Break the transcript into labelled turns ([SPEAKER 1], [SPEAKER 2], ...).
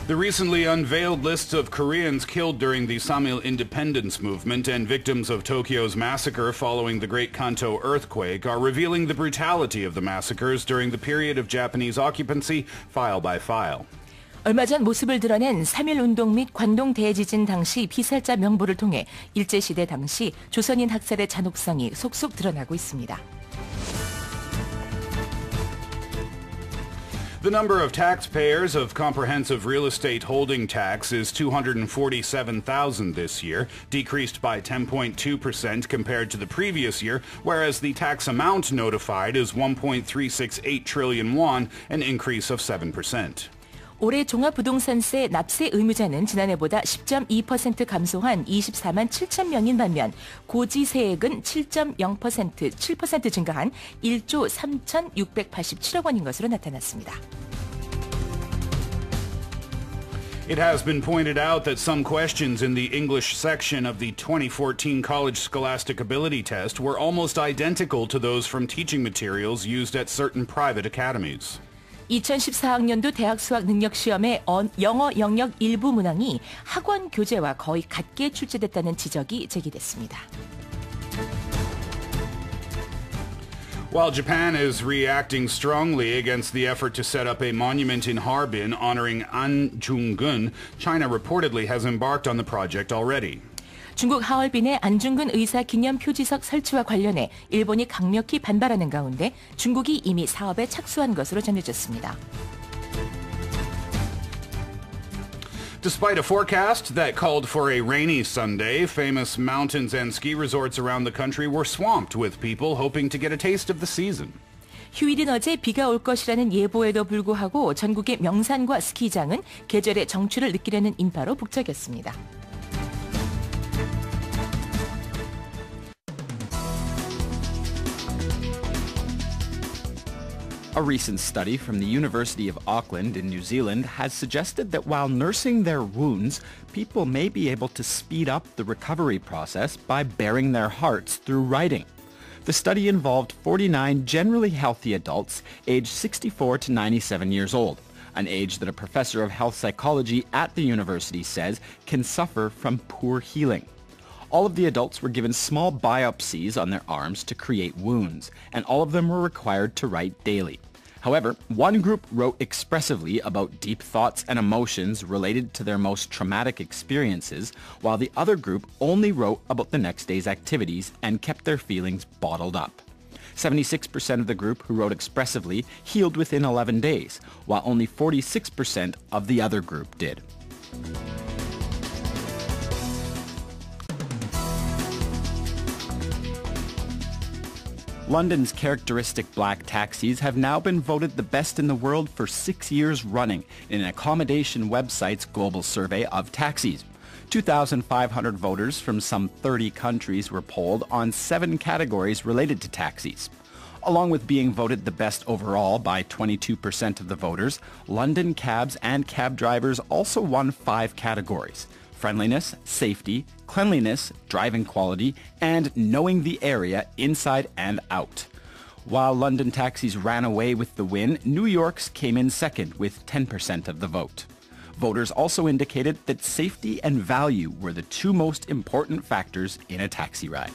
[SPEAKER 1] The recently unveiled lists of Koreans killed during the Samil Independence Movement and victims of Tokyo's massacre following the Great Kanto Earthquake are revealing the brutality of the massacres during the period of Japanese occupancy, file by file.
[SPEAKER 2] 얼마 전 모습을 드러낸 3.1 운동 및 관동 대지진 당시 피살자 명부를 통해 일제시대 당시 조선인 학살의 잔혹성이 속속 드러나고 있습니다.
[SPEAKER 1] The number of taxpayers of comprehensive real estate holding tax is 247,000 this year, decreased by 10.2% compared to the previous year, whereas the tax amount notified is 1.368 trillion won, an increase of 7%.
[SPEAKER 2] 올해 종합부동산세 납세 의무자는 지난해보다 10.2% 감소한 24만 7천 명인 반면 고지세액은 7.0% 증가한 1조 3,687억 원인 것으로 나타났습니다.
[SPEAKER 1] It has been pointed out that some questions in the English section of the 2014 College Scholastic Ability Test were almost identical to those from teaching materials used at certain private academies.
[SPEAKER 2] 2014학년도 대학 수학 능력 시험의 영어 영역 일부 문항이 학원 교재와 거의 같게 출제됐다는 지적이 제기됐습니다.
[SPEAKER 1] While Japan is reacting strongly against the effort to set up a monument in Harbin honoring An Jung-gun, China reportedly has embarked on the project already.
[SPEAKER 2] 중국 하얼빈의 안중근 의사 기념 표지석 설치와 관련해 일본이 강력히 반발하는 가운데 중국이 이미 사업에 착수한 것으로 전해졌습니다.
[SPEAKER 1] Despite a forecast that called for a rainy Sunday, famous mountains and ski resorts around the country were swamped with people hoping to get a taste of the season.
[SPEAKER 2] 휴일인 어제 비가 올 것이라는 예보에도 불구하고 전국의 명산과 스키장은 계절의 정취를 느끼려는 인파로 북적였습니다.
[SPEAKER 3] A recent study from the University of Auckland in New Zealand has suggested that while nursing their wounds, people may be able to speed up the recovery process by baring their hearts through writing. The study involved 49 generally healthy adults aged 64 to 97 years old, an age that a professor of health psychology at the university says can suffer from poor healing. All of the adults were given small biopsies on their arms to create wounds, and all of them were required to write daily. However, one group wrote expressively about deep thoughts and emotions related to their most traumatic experiences, while the other group only wrote about the next day's activities and kept their feelings bottled up. 76% of the group who wrote expressively healed within 11 days, while only 46% of the other group did. London's characteristic black taxis have now been voted the best in the world for 6 years running in an accommodation website's global survey of taxis. 2,500 voters from some 30 countries were polled on 7 categories related to taxis. Along with being voted the best overall by 22% of the voters, London cabs and cab drivers also won 5 categories: friendliness, safety, cleanliness, driving quality, and knowing the area inside and out. While London taxis ran away with the win, New York's came in second with 10% of the vote. Voters also indicated that safety and value were the 2 most important factors in a taxi ride.